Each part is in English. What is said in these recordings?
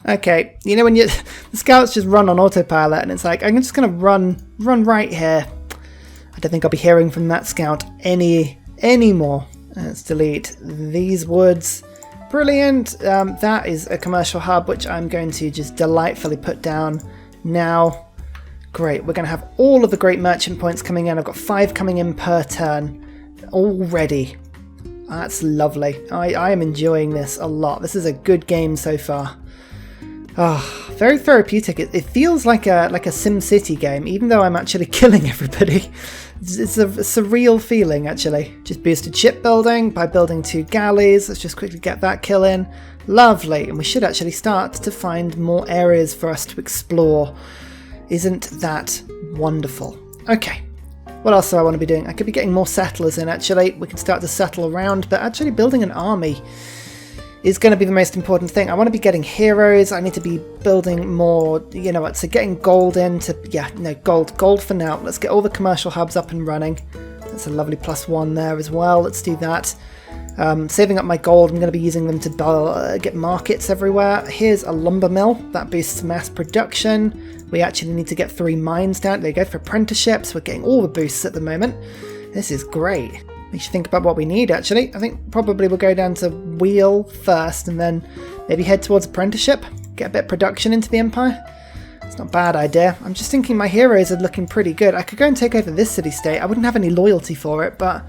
Okay, you know when the scouts just run on autopilot and it's like, I'm just going to run right here. I don't think I'll be hearing from that scout anymore. Let's delete these woods. Brilliant. That is a commercial hub, which I'm going to just delightfully put down now. Great, we're going to have all of the great merchant points coming in. I've got 5 coming in per turn already. That's lovely. I am enjoying this a lot. This is a good game so far. Oh, very therapeutic. It feels like a SimCity game, even though I'm actually killing everybody. It's a surreal feeling, actually. Just boosted shipbuilding by building 2 galleys. Let's just quickly get that kill in. Lovely. And we should actually start to find more areas for us to explore. Isn't that wonderful? Okay. What else do I want to be doing? I could be getting more settlers in, actually. We can start to settle around, but actually building an army is going to be the most important thing. I want to be getting heroes. I need to be building more, you know what, so getting gold in to, yeah, no, gold for now. Let's get all the commercial hubs up and running. That's a lovely +1 there as well. Let's do that. Saving up my gold, I'm going to be using them to get markets everywhere. Here's a lumber mill. That boosts mass production. We actually need to get 3 mines down. There you go, for apprenticeships. We're getting all the boosts at the moment. This is great. We should think about what we need, actually. I think probably we'll go down to wheel first and then maybe head towards apprenticeship. Get a bit of production into the empire. It's not a bad idea. I'm just thinking my heroes are looking pretty good. I could go and take over this city-state. I wouldn't have any loyalty for it, but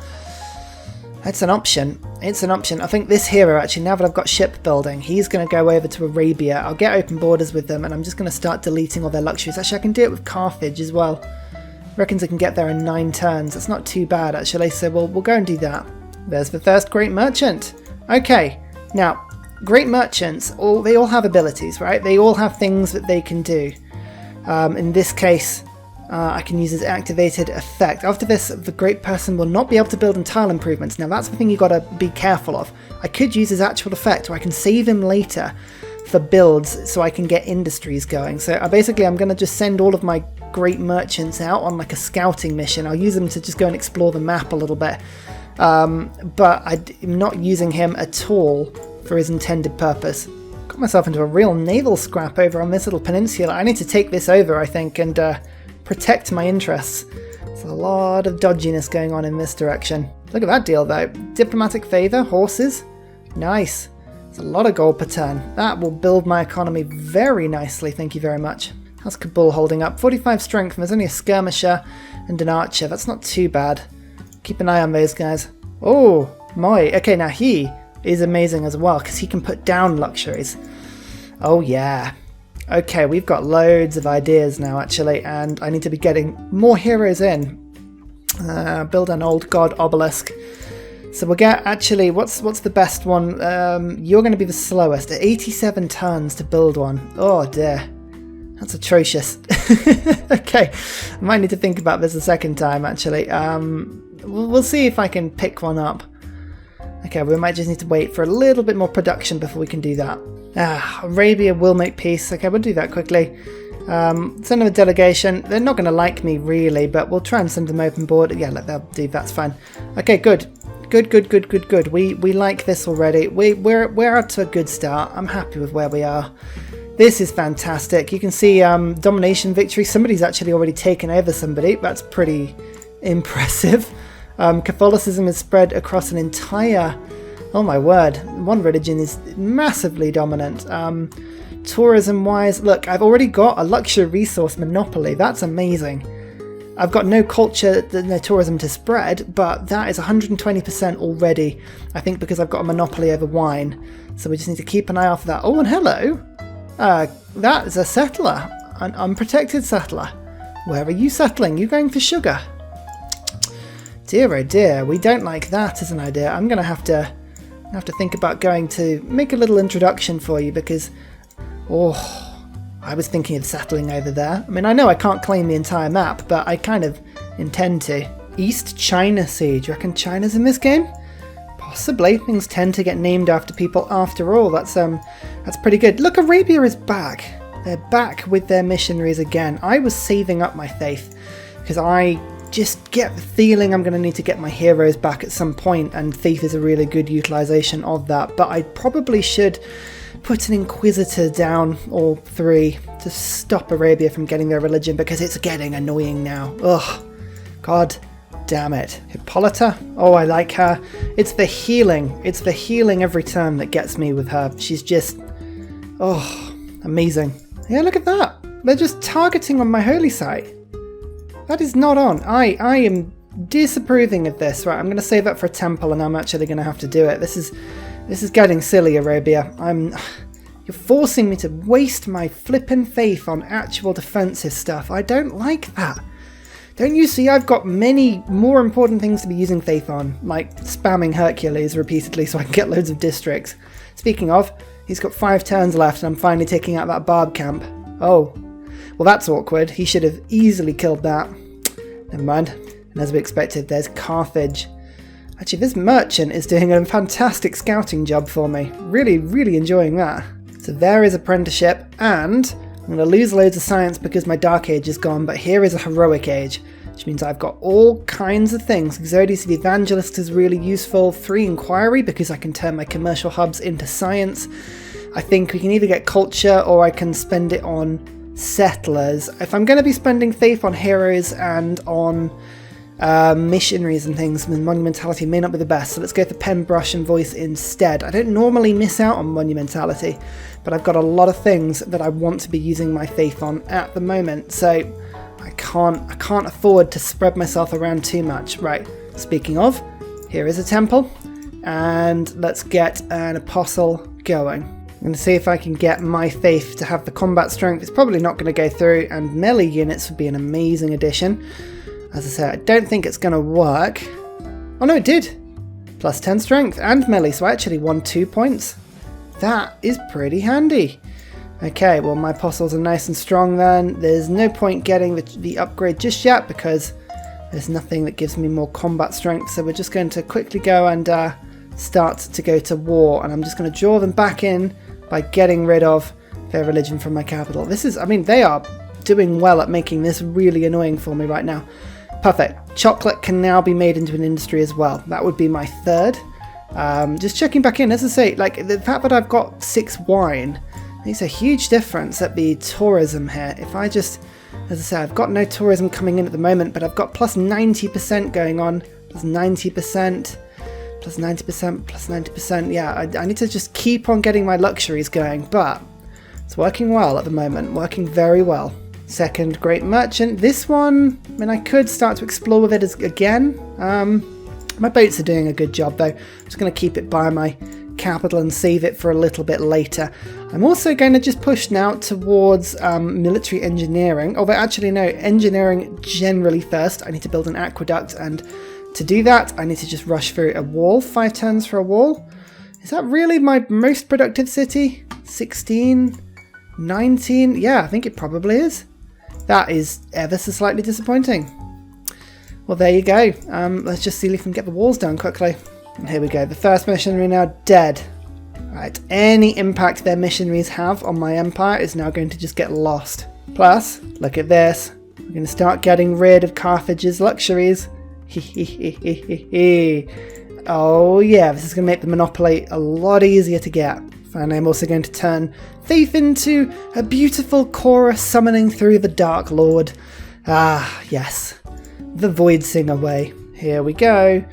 it's an option. It's an option. I think this hero, actually, now that I've got shipbuilding, he's going to go over to Arabia. I'll get open borders with them, and I'm just going to start deleting all their luxuries. Actually, I can do it with Carthage as well. Reckons I can get there in 9 turns. That's not too bad, actually, so we'll go and do that. There's the first great merchant. Okay, now, great merchants, they all have abilities, right? They all have things that they can do. In this case, I can use his activated effect. After this, the great person will not be able to build tile improvements. Now, that's the thing you got to be careful of. I could use his actual effect, or I can save him later for builds so I can get industries going. So basically, I'm going to just send all of my great merchants out on like a scouting mission. I'll use them to just go and explore the map a little bit. But I'm not using him at all for his intended purpose. Got myself into a real naval scrap over on this little peninsula. I need to take this over, I think, and protect my interests. There's a lot of dodginess going on in this direction. Look at that deal, though. Diplomatic favour, horses. Nice. There's a lot of gold per turn. That will build my economy very nicely, thank you very much. How's Kabul holding up? 45 strength, and there's only a skirmisher and an archer. That's not too bad. Keep an eye on those guys. Oh, my. Okay, now he is amazing as well, because he can put down luxuries. Oh, yeah. Okay, we've got loads of ideas now, actually, and I need to be getting more heroes in. Build an old god obelisk. So we'll get, actually, what's the best one? You're going to be the slowest. 87 turns to build one. Oh, dear. That's atrocious. Okay, I might need to think about this a second time, actually. We'll see if I can pick one up. Okay, we might just need to wait for a little bit more production before we can do that. Arabia will make peace. Okay, we'll do that quickly. Send them a delegation. They're not going to like me, really, but we'll try and send them open board. Yeah, they'll do. That's fine. Okay, good. Good. We like this already. We're up to a good start. I'm happy with where we are. This is fantastic. You can see domination victory. Somebody's actually already taken over somebody. That's pretty impressive. Catholicism is spread across an entire... Oh my word. One religion is massively dominant. Tourism-wise, look, I've already got a luxury resource monopoly. That's amazing. I've got no culture, no tourism to spread, but that is 120% already, I think, because I've got a monopoly over wine. So we just need to keep an eye out for that. Oh, and hello. That is a settler, an unprotected settler. Where are you settling? You going for sugar? Dear oh dear, we don't like that as an idea. I'm going to have to think about going to make a little introduction for you because, I was thinking of settling over there. I mean, I know I can't claim the entire map, but I kind of intend to. East China Sea. Do you reckon China's in this game? Possibly. Things tend to get named after people after all. That's pretty good. Look, Arabia is back. They're back with their missionaries again. I was saving up my faith because I just get the feeling I'm going to need to get my heroes back at some point, and Thief is a really good utilization of that. But I probably should put an inquisitor down, or 3, to stop Arabia from getting their religion, because it's getting annoying now. Ugh. God damn it. Hippolyta? Oh, I like her. It's the healing. It's the healing every turn that gets me with her. She's just... oh, amazing. Yeah, look at that. They're just targeting on my holy site. That is not on. I am disapproving of this. Right, I'm going to save that for a temple, and I'm actually going to have to do it. This is getting silly, Arabia. You're forcing me to waste my flippin' faith on actual defensive stuff. I don't like that. Don't you see I've got many more important things to be using faith on, like spamming Hercules repeatedly so I can get loads of districts. Speaking of, he's got 5 turns left and I'm finally taking out that Barb camp. Oh, well that's awkward. He should have easily killed that. Never mind. And as we expected, there's Carthage. Actually, this merchant is doing a fantastic scouting job for me. Really, really enjoying that. So there is apprenticeship, and I'm going to lose loads of science because my Dark Age is gone, but here is a Heroic Age, which means I've got all kinds of things. Exodus the Evangelist is really useful. 3 Inquiry, because I can turn my commercial hubs into science. I think we can either get culture or I can spend it on settlers. If I'm going to be spending faith on heroes and on missionaries and things, then monumentality may not be the best, so let's go for pen, brush and voice instead. I don't normally miss out on monumentality, but I've got a lot of things that I want to be using my faith on at the moment, so I can't afford to spread myself around too much. Right, speaking of, here is a temple, and let's get an apostle going. I'm going to see if I can get my faith to have the combat strength. It's probably not going to go through, and melee units would be an amazing addition. As I said, I don't think it's going to work. Oh no, it did! Plus 10 strength and melee, so I actually won 2 points. That is pretty handy. Okay, well my apostles are nice and strong then. There's no point getting the upgrade just yet because there's nothing that gives me more combat strength, so we're just going to quickly go and start to go to war, and I'm just going to draw them back in by getting rid of their religion from my capital. This is, I mean, they are doing well at making this really annoying for me right now. Perfect. Chocolate can now be made into an industry as well. That would be my 3rd. Just checking back in, as I say, like the fact that I've got 6 wine makes a huge difference at the tourism here. If I just, as I say, I've got no tourism coming in at the moment, but I've got plus 90% going on, plus 90%, plus 90%, plus 90%. Yeah, I need to just keep on getting my luxuries going, but it's working well at the moment, working very well. 2nd Great Merchant. This one, I mean, I could start to explore with it again. My boats are doing a good job though. I'm just going to keep it by my capital and save it for a little bit later. I'm also going to just push now towards military engineering. Although actually no, engineering generally first. I need to build an aqueduct, and to do that I need to just rush through a wall. 5 turns for a wall. Is that really my most productive city? 16? 19? Yeah, I think it probably is. That is ever so slightly disappointing. Well, there you go. Let's just see if we can get the walls done quickly. And here we go. The first missionary now dead. Right, any impact their missionaries have on my empire is now going to just get lost. Plus, look at this. We're going to start getting rid of Carthage's luxuries. Oh yeah, this is going to make the monopoly a lot easier to get. And I'm also going to turn faith into a beautiful chorus summoning through the Dark Lord. Ah, yes. The Void Singer way. Here we go.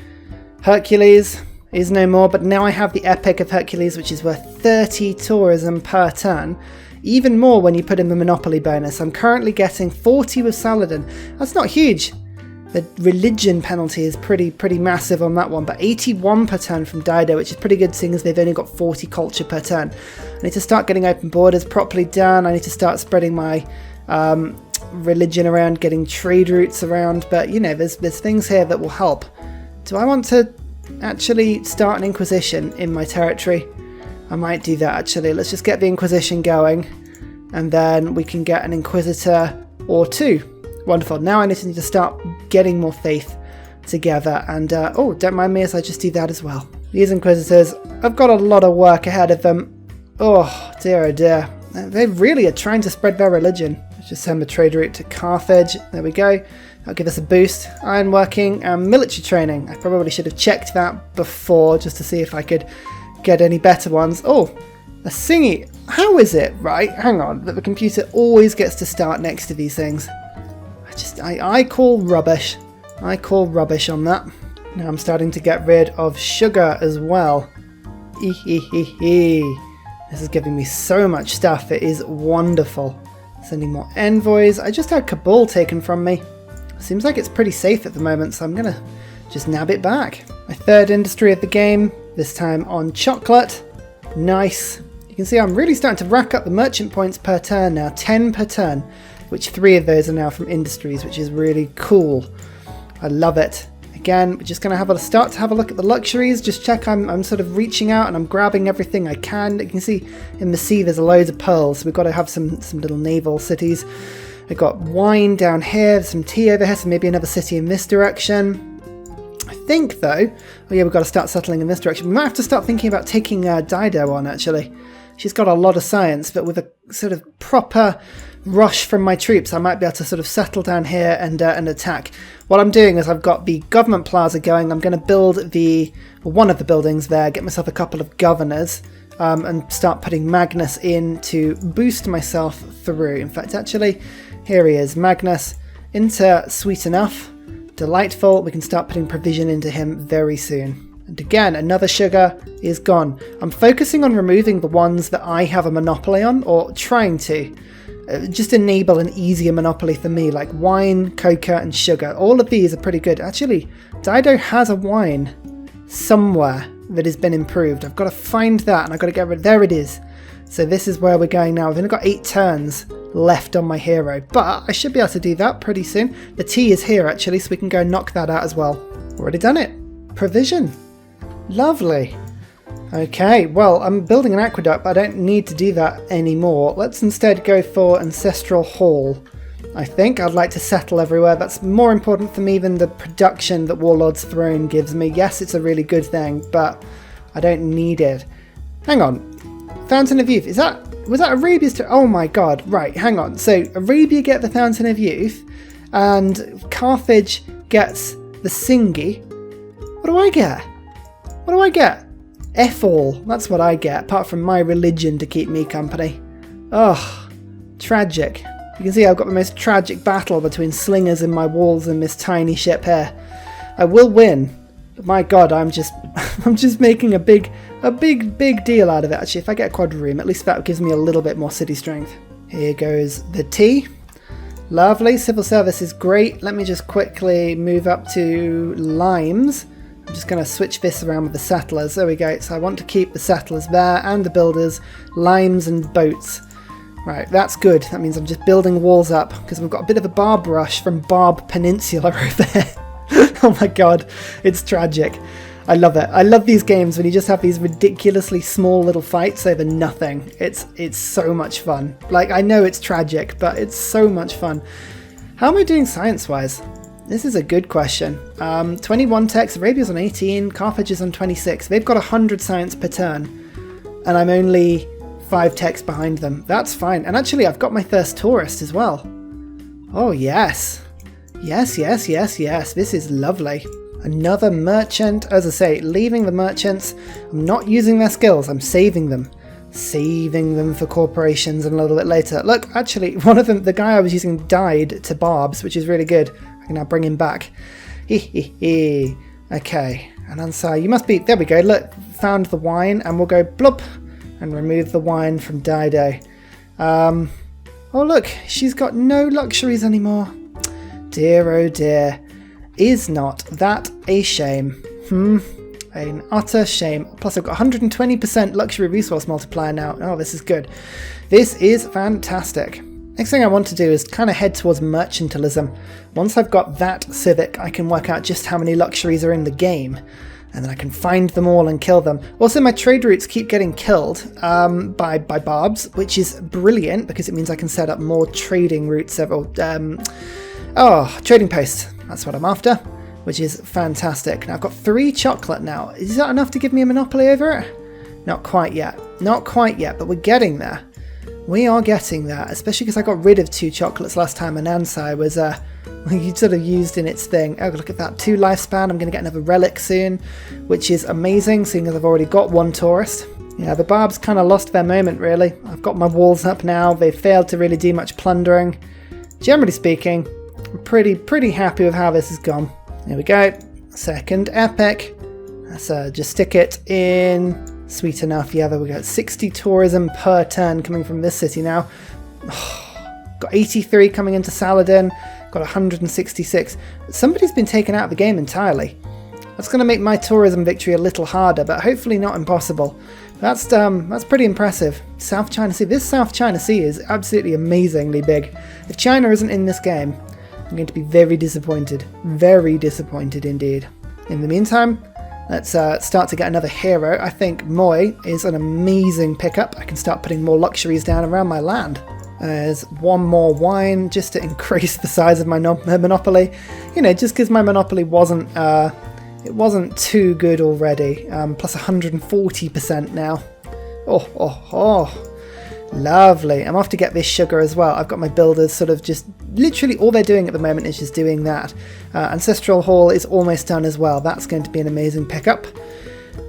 Hercules is no more, but now I have the Epic of Hercules, which is worth 30 tourism per turn. Even more when you put in the Monopoly bonus. I'm currently getting 40 with Saladin. That's not huge. The religion penalty is pretty massive on that one, but 81 per turn from Dido, which is pretty good seeing as they've only got 40 culture per turn. I need to start getting open borders properly done. I need to start spreading my religion around, getting trade routes around, but you know, there's things here that will help. Do I want to actually start an Inquisition in my territory? I might do that actually. Let's just get the Inquisition going, and then we can get an Inquisitor or 2. Wonderful. Now I need to start getting more faith together, and oh, don't mind me as I just do that as well. These Inquisitors, I've got a lot of work ahead of them. Oh dear, they really are trying to spread their religion. Let's just send the trade route to Carthage. There we go. That'll give us a boost. Ironworking and military training. I probably should have checked that before just to see if I could get any better ones. Oh, A singy. How is it, right? Hang on, that the computer always gets to start next to these things? I call rubbish. I call rubbish on that. Now I'm starting to get rid of sugar as well. This is giving me so much stuff. It is wonderful. Sending more envoys. I just had Kabul taken from me. Seems like it's pretty safe at the moment, so I'm gonna just nab it back. My third industry of the game, this time on chocolate. Nice. You can see I'm really starting to rack up the merchant points per turn now, 10 per turn, which 3 of those are now from industries, which is really cool. I love it. Again, we're just going to have a look at the luxuries, just check I'm sort of reaching out and I'm grabbing everything I can. You can see in the sea there's loads of pearls, so we've got to have some little naval cities. I've got wine down here, some tea over here, so maybe another city in this direction. I think though, oh yeah, we've got to start settling in this direction. We might have to start thinking about taking Dido on actually. She's got a lot of science, but with a sort of proper rush from my troops, I might be able to sort of settle down here and attack. What I'm doing is I've got the government plaza going. I'm going to build one of the buildings there, get myself a couple of governors, and start putting Magnus in to boost myself through. In fact, actually, here he is, Magnus into sweet enough, delightful. We can start putting provision into him very soon. And again, another sugar is gone. I'm focusing on removing the ones that I have a monopoly on, or trying to. Just enable an easier monopoly for me, like wine, cocoa, and sugar. All of these are pretty good. Actually, Dido has a wine somewhere that has been improved. I've got to find that, and I've got to get rid of... There it is. So this is where we're going now. I've only got 8 turns left on my hero, but I should be able to do that pretty soon. The tea is here, actually, so we can go and knock that out as well. Already done it. Provision. Lovely. Okay, well, I'm building an aqueduct, but I don't need to do that anymore. Let's instead go for Ancestral Hall. I think I'd like to settle everywhere. That's more important for me than the production that Warlord's Throne gives me. Yes, it's a really good thing, but I don't need it. Hang on. Fountain of Youth. Was that Arabia's turn? Oh my god. Right, hang on. So Arabia get the Fountain of Youth, and Carthage gets the Singi. What do I get? What do I get? F-all. That's what I get, apart from my religion to keep me company. Ugh. Tragic. You can see I've got the most tragic battle between slingers in my walls and this tiny ship here. I will win, but my god, I'm just making a big deal out of it. Actually, if I get a quadrireme, at least that gives me a little bit more city strength. Here goes the tea. Lovely. Civil service is great. Let me just quickly move up to limes. I'm just going to switch this around with the settlers. There we go. So I want to keep the settlers there and the builders, limes and boats. Right, that's good. That means I'm just building walls up because we've got a bit of a barb rush from Barb Peninsula over there. Oh my god, it's tragic. I love it. I love these games when you just have these ridiculously small little fights over nothing. It's so much fun. Like, I know it's tragic, but it's so much fun. How am I doing science-wise? This is a good question. 21 techs, Arabia's on 18, Carthage is on 26. They've got 100 science per turn, and I'm only 5 techs behind them. That's fine. And actually, I've got my first tourist as well. Oh, yes. Yes. This is lovely. Another merchant. As I say, leaving the merchants. I'm not using their skills. I'm saving them. Saving them for corporations and a little bit later. Look, actually, one of them, the guy I was using, died to barbs, which is really good. I can now bring him back. Okay. And Ansar, you must be... There we go. Look, found the wine, and we'll go blop and remove the wine from Dido. Oh, look, she's got no luxuries anymore. Dear, oh dear. Is not that a shame? An utter shame. Plus, I've got 120% luxury resource multiplier now. Oh, this is good. This is fantastic. Next thing I want to do is kind of head towards mercantilism. Once I've got that civic, I can work out just how many luxuries are in the game, and then I can find them all and kill them. Also, my trade routes keep getting killed by barbs, which is brilliant because it means I can set up more trading routes. Trading posts. That's what I'm after, which is fantastic. Now I've got 3 chocolate now. Is that enough to give me a monopoly over it? Not quite yet. Not quite yet, but we're getting there. We are getting there, especially because I got rid of 2 chocolates last time, and Ansai was sort of used in its thing. Oh, look at that, 2 lifespan. I'm going to get another relic soon, which is amazing, seeing as I've already got 1 tourist. Yeah, the Barbs kind of lost their moment, really. I've got my walls up now. They've failed to really do much plundering. Generally speaking, I'm pretty happy with how this has gone. There we go. Second epic. Let's just stick it in. Sweet enough. Yeah, there we go. 60 tourism per turn coming from this city now. Got 83 coming into Saladin. Got 166. Somebody's been taken out of the game entirely. That's going to make my tourism victory a little harder, but hopefully not impossible. That's pretty impressive. South China Sea. This South China Sea is absolutely amazingly big. If China isn't in this game, I'm going to be very disappointed. Very disappointed indeed. In the meantime, let's start to get another hero. I think Moi is an amazing pickup. I can start putting more luxuries down around my land. There's one more wine just to increase the size of my monopoly. You know, just because my monopoly wasn't too good already. Plus 140% now. Oh. Lovely. I'm off to get this sugar as well. I've got my builders sort of just literally all they're doing at the moment is just doing that. Ancestral Hall is almost done as well. That's going to be an amazing pickup.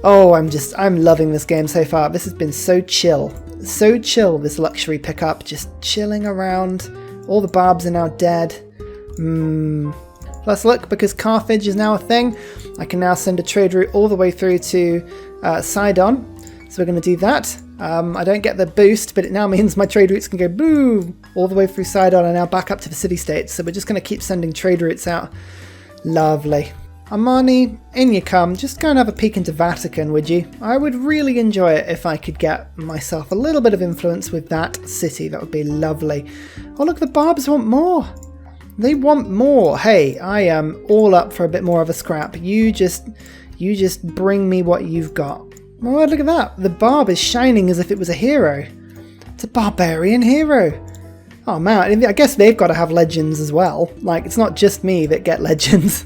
Oh, I'm loving this game so far. This has been so chill. So chill, this luxury pickup. Just chilling around. All the Barbs are now dead. Plus look, because Carthage is now a thing, I can now send a trade route all the way through to Sidon. So we're going to do that. I don't get the boost, but it now means my trade routes can go boom all the way through Sidon and now back up to the city-states. So we're just going to keep sending trade routes out. Lovely. Armani, in you come. Just go and have a peek into Vatican, would you? I would really enjoy it if I could get myself a little bit of influence with that city. That would be lovely. Oh, look, the Barbs want more. They want more. Hey, I am all up for a bit more of a scrap. You just bring me what you've got. Oh, look at that. The Barb is shining as if it was a hero. It's a barbarian hero. Oh man, I guess they've got to have legends as well. Like, it's not just me that get legends.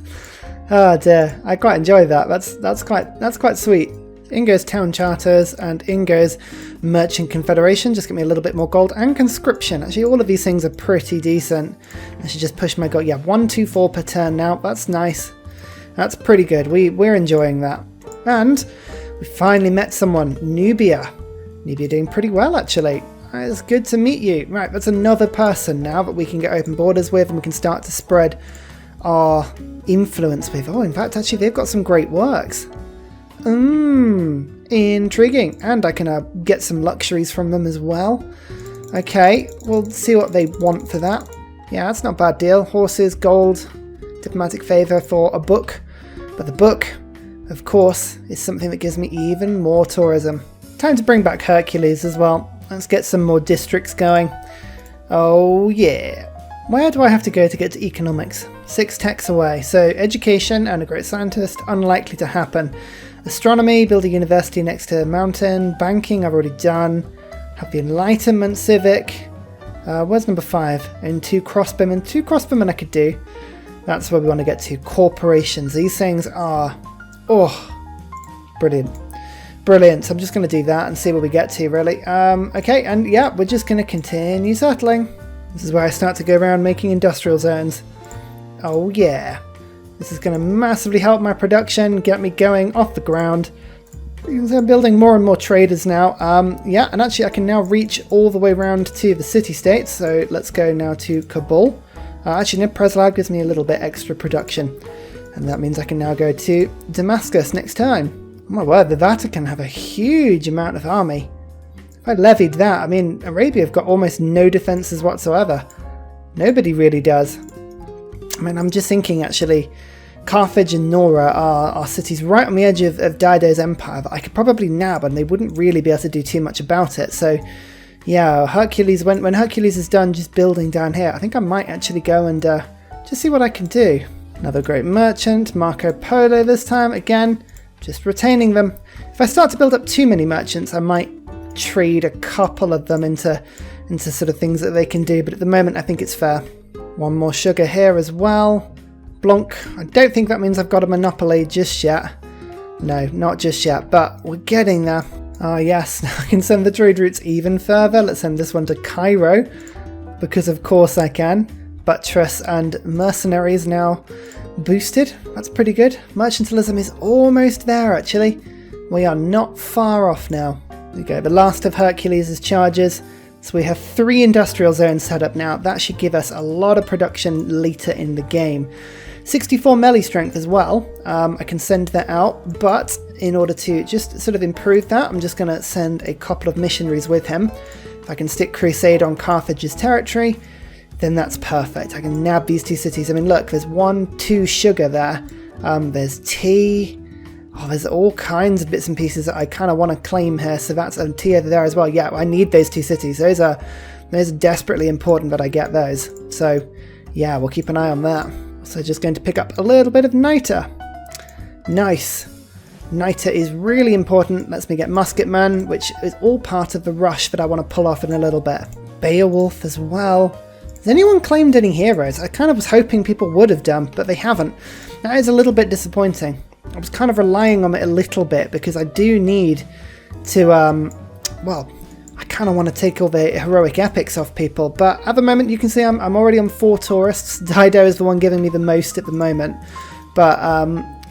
Oh dear, I quite enjoy that. That's quite sweet. In goes town charters and in goes merchant confederation. Just get me a little bit more gold and conscription. Actually, all of these things are pretty decent. I should just push my gold. Yeah, 124 per turn now. That's nice. That's pretty good. We're enjoying that. And we finally met someone. Nubia. Nubia doing pretty well actually. It's good to meet you. Right, that's another person now that we can get open borders with and we can start to spread our influence with. Oh, in fact, actually, they've got some great works. Intriguing. And I can get some luxuries from them as well. Okay, we'll see what they want for that. Yeah, that's not a bad deal. Horses, gold, diplomatic favour for a book. But the book, of course, is something that gives me even more tourism. Time to bring back Hercules as well. Let's get some more districts going. Oh yeah. Where do I have to go to get to economics? 6 techs away. So education and a great scientist, unlikely to happen. Astronomy, build a university next to a mountain. Banking, I've already done. Have the Enlightenment civic. Where's number 5? And 2 crossbowmen. 2 crossbowmen I could do. That's where we want to get to. Corporations. These things are... oh, brilliant. Brilliant. So I'm just going to do that and see where we get to, really. Okay, and yeah, we're just going to continue settling. This is where I start to go around making industrial zones. Oh yeah. This is going to massively help my production, get me going off the ground. I'm building more and more traders now. Yeah, and actually I can now reach all the way around to the city-states. So let's go now to Kabul. Actually, no, Preslav gives me a little bit extra production. And that means I can now go to Damascus next time. Oh my word, the Vatican have a huge amount of army. If I levied that, I mean, Arabia have got almost no defences whatsoever. Nobody really does. I mean, I'm just thinking, actually, Carthage and Nora are cities right on the edge of Dido's empire that I could probably nab and they wouldn't really be able to do too much about it. So, yeah, Hercules, when Hercules is done just building down here, I think I might actually go and just see what I can do. Another great merchant, Marco Polo this time, again, just retaining them. If I start to build up too many merchants, I might trade a couple of them into sort of things that they can do, but at the moment I think it's fair. One more sugar here as well. Blanc. I don't think that means I've got a monopoly just yet. No, not just yet, but we're getting there. Ah yes, now I can send the trade routes even further. Let's send this one to Cairo, because of course I can. Buttress and mercenaries now boosted. That's pretty good. Mercantilism is almost there actually. We are not far off now. There we go, the last of Hercules' charges. So we have 3 industrial zones set up now. That should give us a lot of production later in the game. 64 melee strength as well. I can send that out, but in order to just sort of improve that, I'm just going to send a couple of missionaries with him. If I can stick Crusade on Carthage's territory, then that's perfect. I can nab these 2 cities. I mean, look, there's 1, 2 sugar there. There's tea. Oh, there's all kinds of bits and pieces that I kind of want to claim here. So that's a tea over there as well. Yeah, I need those 2 cities. Those are desperately important that I get those. So yeah, we'll keep an eye on that. So just going to pick up a little bit of niter. Nice. Niter is really important. Lets me get Musketman, which is all part of the rush that I want to pull off in a little bit. Beowulf as well. Has anyone claimed any heroes? I kind of was hoping people would have done, but they haven't. That is a little bit disappointing. I was kind of relying on it a little bit because I do need to, well, I kind of want to take all the heroic epics off people, but at the moment you can see I'm already on 4 tourists. Dido is the one giving me the most at the moment, but,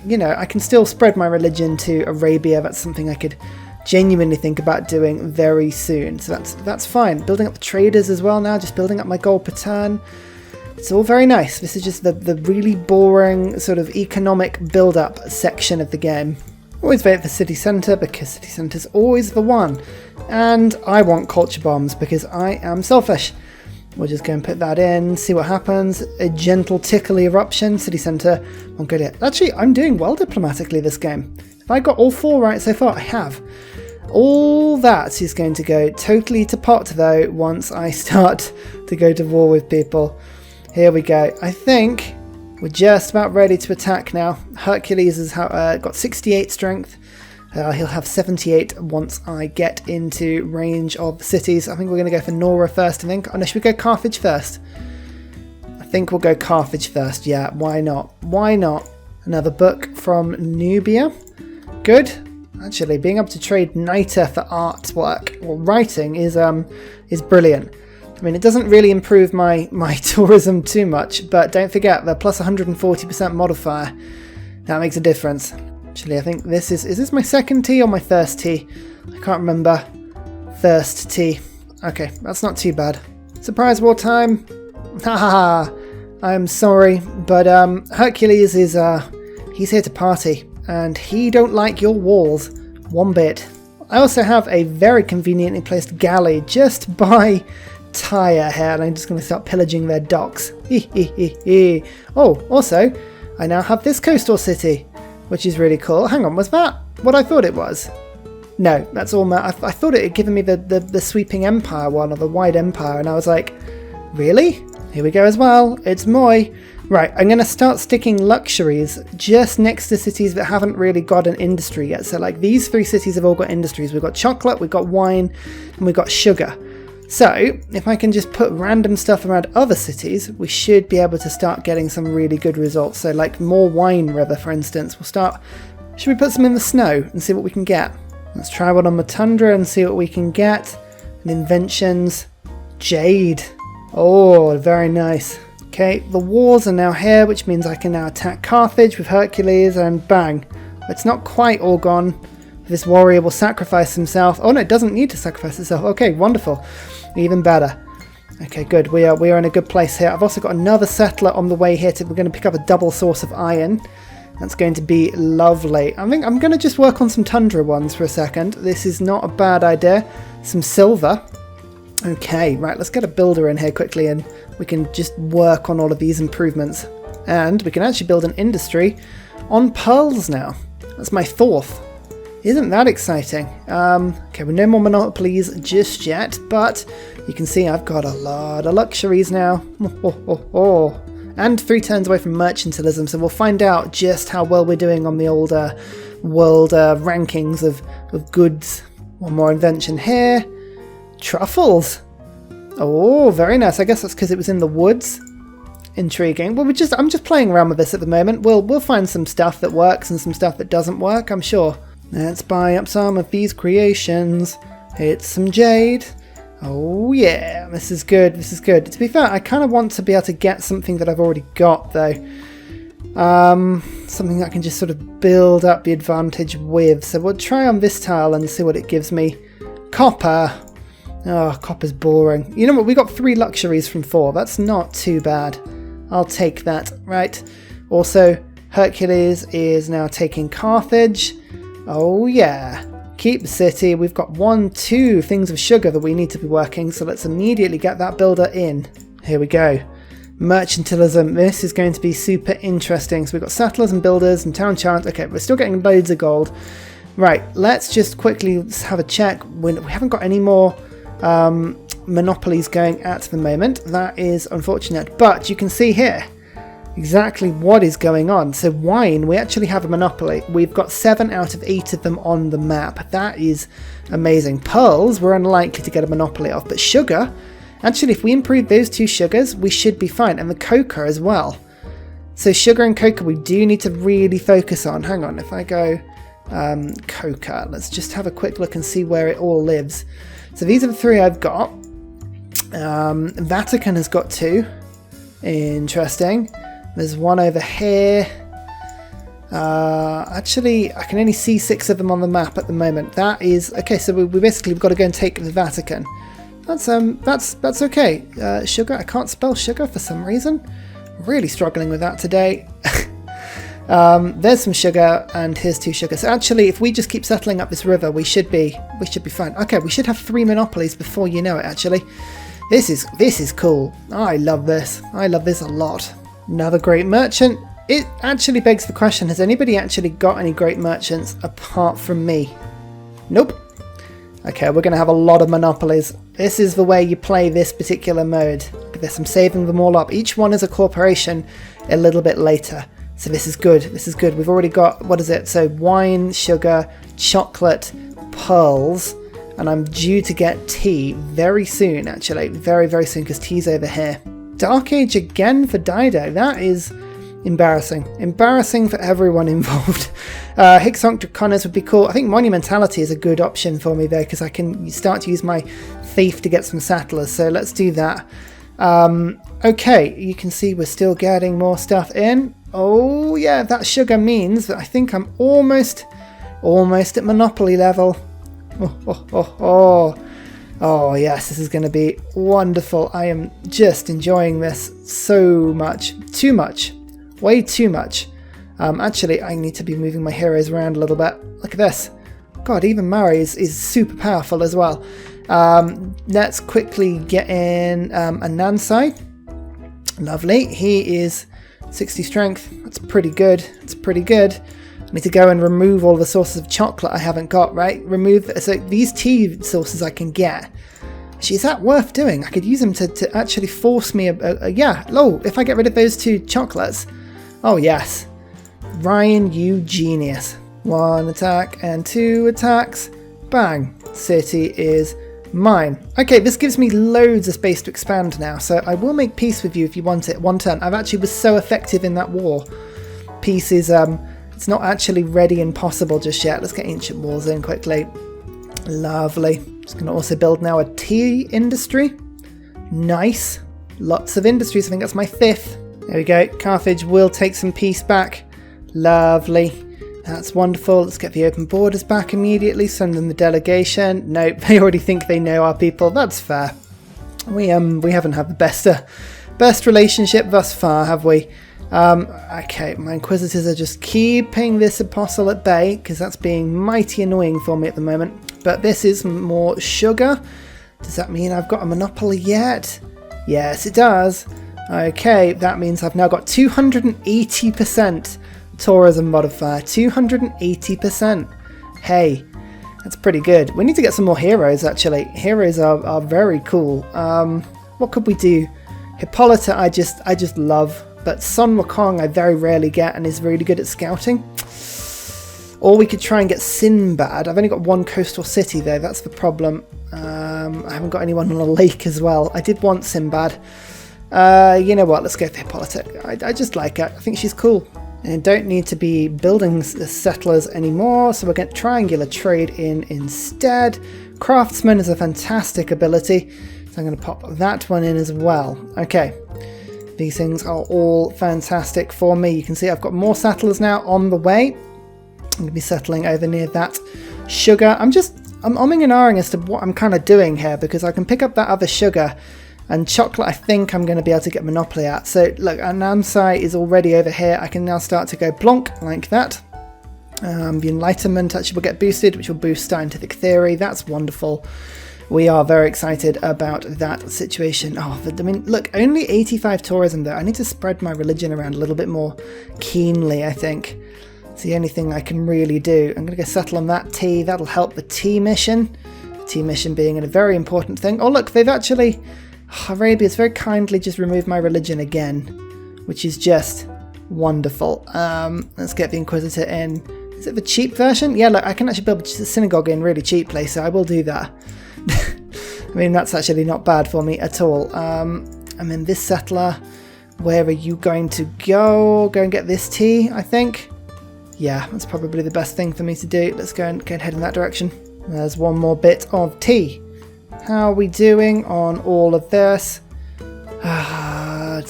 you know, I can still spread my religion to Arabia. That's something I could genuinely think about doing very soon, so that's fine. Building up the traders as well now, just building up my gold per turn. It's all very nice. This is just the really boring sort of economic build-up section of the game. Always vote for city centre because city centre's always the one. And I want culture bombs because I am selfish. We'll just go and put that in, see what happens. A gentle tickly eruption, city centre, Mongolia. Actually, I'm doing well diplomatically this game. Have I got all 4 right so far? I have. All that is going to go totally to pot though once I start to go to war with people. Here we go. I think we're just about ready to attack now. Hercules has got 68 strength. He'll have 78 once I get into range of cities. I think we're going to go for Nora first, I think. Oh no, should we go Carthage first? I think we'll go Carthage first. Yeah, why not? Why not? Another book from Nubia. Good. Actually, being able to trade niter for artwork or writing is brilliant. I mean, it doesn't really improve my tourism too much, but don't forget the plus 140% modifier. That makes a difference. Actually, I think this is this my second tea or my first tea? I can't remember. First tea. Okay, that's not too bad. Surprise wartime. Haha. I'm sorry, but Hercules is he's here to party, and he don't like your walls one bit. I also have a very conveniently placed galley just by Tyre here, and I'm just going to start pillaging their docks. Oh, also, I now have this coastal city, which is really cool. Hang on, was that what I thought it was? No, that's all. I thought it had given me the sweeping empire one, or the wide empire, and I was like, really? Here we go as well. It's Moy. Right, I'm going to start sticking luxuries just next to cities that haven't really got an industry yet. So like these 3 cities have all got industries. We've got chocolate, we've got wine, and we've got sugar. So if I can just put random stuff around other cities, we should be able to start getting some really good results. So like more wine river, for instance. We'll start... Should we put some in the snow and see what we can get? Let's try one on the tundra and see what we can get. And inventions. Jade. Oh, very nice. Okay, the wars are now here, which means I can now attack Carthage with Hercules, and bang. It's not quite all gone. This warrior will sacrifice himself. Oh no, it doesn't need to sacrifice itself. Okay, wonderful. Even better. Okay, good. We are in a good place here. I've also got another settler on the way here. We're going to pick up a double source of iron. That's going to be lovely. I think I'm going to just work on some tundra ones for a second. This is not a bad idea. Some silver. Okay, right, let's get a builder in here quickly and we can just work on all of these improvements. And we can actually build an industry on pearls now. That's my 4th. Isn't that exciting? Okay, we're no more monopolies just yet, but you can see I've got a lot of luxuries now. And 3 turns away from mercantilism, so we'll find out just how well we're doing on the old world rankings of goods. One more invention here. Truffles. Oh, very nice. I guess that's because it was in the woods. Intriguing. Well, I'm just playing around with this at the moment. We'll find some stuff that works and some stuff that doesn't work, I'm sure. Let's buy up some of these creations. It's some jade. Oh yeah, this is good, this is good. To be fair, I kind of want to be able to get something that I've already got though. Something that I can just sort of build up the advantage with. So we'll try on this tile and see what it gives me. Copper. Oh, copper's boring. You know what? We got 3 luxuries from 4. That's not too bad. I'll take that. Right. Also, Hercules is now taking Carthage. Oh, yeah. Keep the city. We've got 1, 2 things of sugar that we need to be working. So let's immediately get that builder in. Here we go. Mercantilism. This is going to be super interesting. So we've got settlers and builders and town chants. Okay, we're still getting loads of gold. Right, let's just quickly have a check. We haven't got any more monopolies going at the moment. That is unfortunate. But you can see here exactly what is going on. So wine, we actually have a monopoly. We've got 7 out of 8 of them on the map. That is amazing. Pearls, we're unlikely to get a monopoly of. But sugar, actually, if we improve those 2 sugars, we should be fine. And the cocoa as well. So sugar and cocoa we do need to really focus on. Hang on, if I go cocoa, let's just have a quick look and see where it all lives. So these are the 3 I've got. Vatican has got 2. Interesting. There's 1 over here. Actually, I can only see 6 of them on the map at the moment. That is okay. So we basically we've got to go and take the Vatican. That's okay. Sugar. I can't spell sugar for some reason. Really struggling with that today. There's some sugar, and here's 2 sugar. So actually, if we just keep settling up this river, we should be fine. Okay, we should have 3 monopolies before you know it. Actually, this is cool. I love this. I love this a lot. Another great merchant. It actually begs the question: has anybody actually got any great merchants apart from me? Nope. Okay, we're going to have a lot of monopolies. This is the way you play this particular mode. Look at this. I'm saving them all up. Each one is a corporation. A little bit later. So this is good. This is good. We've already got, what is it? So wine, sugar, chocolate, pearls, and I'm due to get tea very soon, actually. Very, very soon, because tea's over here. Dark Age again for Dido. That is embarrassing. Embarrassing for everyone involved. Hicksonk Draconners would be cool. I think Monumentality is a good option for me, though, because I can start to use my thief to get some settlers. So let's do that. Okay, you can see we're still getting more stuff in. Oh yeah, that sugar means that I think I'm almost at monopoly level. Oh yes, this is going to be wonderful. I am just enjoying this so much. Too much. Way too much. Actually, I need to be moving my heroes around a little bit. Look at this. God, even Murray is super powerful as well. Let's quickly get in a Nansai. Lovely. He is 60 strength. That's pretty good. That's pretty good. I need to go and remove all the sources of chocolate I haven't got, right? So these tea sources I can get. Actually, is that worth doing? I could use them to actually force me yeah. Oh, if I get rid of those 2 chocolates. Oh, yes. Ryan, you genius. 1 attack and 2 attacks. Bang. City is mine. Okay, this gives me loads of space to expand now, so I will make peace with you if you want it. 1 turn. I've actually was so effective in that war. Peace is, it's not actually ready and possible just yet. Let's get Ancient Wars in quickly. Lovely. Just going to also build now a tea industry. Nice. Lots of industries. I think that's my 5th. There we go. Carthage will take some peace back. Lovely. That's wonderful. Let's get the open borders back immediately. Send them the delegation. Nope, they already think they know our people. That's fair. We haven't had the best relationship thus far, have we? Okay, my Inquisitors are just keeping this apostle at bay because that's being mighty annoying for me at the moment. But this is more sugar. Does that mean I've got a monopoly yet? Yes, it does. Okay, that means I've now got 280% tourism modifier. 280%. Hey, that's pretty good. We need to get some more heroes, actually. Heroes are very cool. What could we do? Hippolyta I just love, but Sun Wukong I very rarely get and is really good at scouting. Or we could try and get Sinbad. I've only got 1 coastal city though, that's the problem. I haven't got anyone on a lake as well. I did want Sinbad. You know what, let's go for Hippolyta. I just like her. I think she's cool. And don't need to be building settlers anymore, so we're going to triangular trade in instead. Craftsman is a fantastic ability, so I'm going to pop that one in as well. Okay, these things are all fantastic for me. You can see I've got more settlers now on the way. I'm going to be settling over near that sugar. I'm just I'm umming and ahhing as to what I'm kind of doing here, because I can pick up that other sugar, and chocolate I think I'm going to be able to get Monopoly at. So look, Anamsai is already over here. I can now start to go plonk like that. The Enlightenment actually will get boosted, which will boost scientific theory. That's wonderful. We are very excited about that situation. Oh, I mean, look, only 85 tourism though. I need to spread my religion around a little bit more keenly, I think. It's the only thing I can really do. I'm going to go settle on that tea. That'll help the tea mission. The tea mission being a very important thing. Oh, look, they've actually... Arabia's very kindly just removed my religion again, which is just wonderful. Let's get the Inquisitor in. Is it the cheap version? Yeah, look, I can actually build a synagogue in really cheaply, so I will do that. I mean, that's actually not bad for me at all. And then this settler, where are you going to go? Go and get this tea, I think. Yeah, that's probably the best thing for me to do. Let's go and head in that direction. There's one more bit of tea. How are we doing on all of this?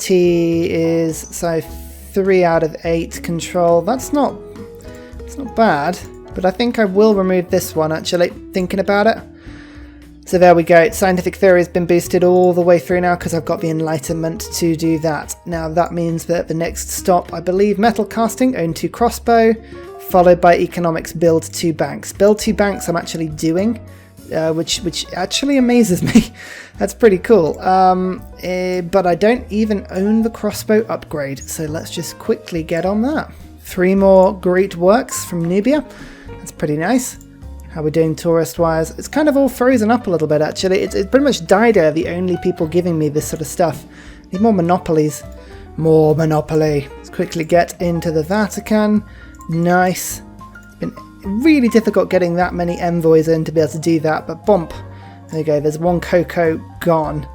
T is so 3 out of 8 control. That's not bad, but I think I will remove this one actually, thinking about it. So there we go. Scientific theory has been boosted all the way through now because I've got the Enlightenment to do that. Now that means that the next stop, I believe, metal casting, own 2 crossbow, followed by economics, build 2 banks. Build 2 banks I'm actually doing. Which actually amazes me. That's pretty cool. But I don't even own the crossbow upgrade, so let's just quickly get on that. 3 more great works from Nubia. That's pretty nice. How we're doing tourist-wise. It's kind of all frozen up a little bit, actually. It's pretty much Dido, the only people giving me this sort of stuff. Need more monopolies. More Monopoly. Let's quickly get into the Vatican. Nice. Been really difficult getting that many envoys in to be able to do that, but bump. There you go, there's 1 cocoa gone.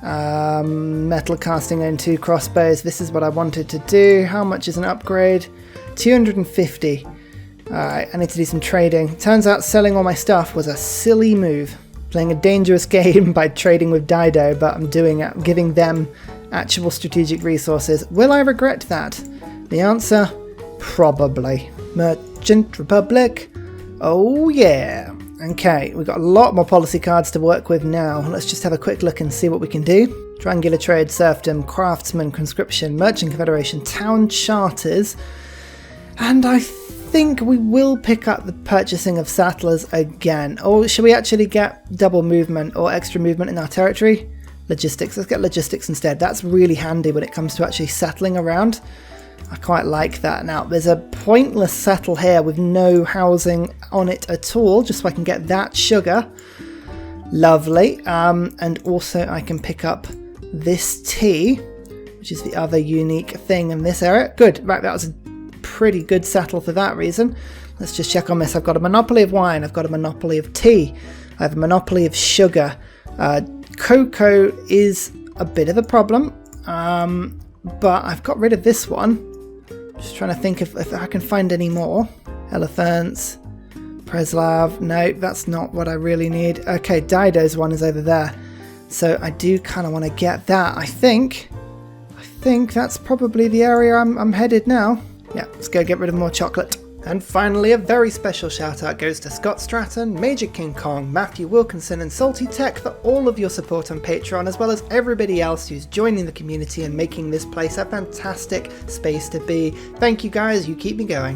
Metal casting and 2 crossbows. This is what I wanted to do. How much is an upgrade? 250. Alright, I need to do some trading. Turns out selling all my stuff was a silly move. Playing a dangerous game by trading with Dido, but I'm doing it. I'm giving them actual strategic resources. Will I regret that? The answer, probably. Merchant Republic. Oh yeah. Okay, we've got a lot more policy cards to work with now. Let's just have a quick look and see what we can do. Triangular trade, serfdom, craftsman, conscription, merchant confederation, town charters. And I think we will pick up the purchasing of settlers again. Or should we actually get double movement or extra movement in our territory? Logistics. Let's get logistics instead. That's really handy when it comes to actually settling around. I quite like that. Now, there's a pointless settle here with no housing on it at all, just so I can get that sugar. Lovely. And also I can pick up this tea, which is the other unique thing in this area. Good. Right, that was a pretty good settle for that reason. Let's just check on this. I've got a monopoly of wine. I've got a monopoly of tea. I have a monopoly of sugar. Cocoa is a bit of a problem, but I've got rid of this one. Just trying to think if I can find any more. Elephants, Preslav. No, that's not what I really need. Okay, Dido's one is over there. So I do kind of want to get that. I think that's probably the area I'm headed now. Yeah, let's go get rid of more chocolate. And finally, a very special shout out goes to Scott Stratton, Major King Kong, Matthew Wilkinson and Salty Tech for all of your support on Patreon, as well as everybody else who's joining the community and making this place a fantastic space to be. Thank you guys, you keep me going.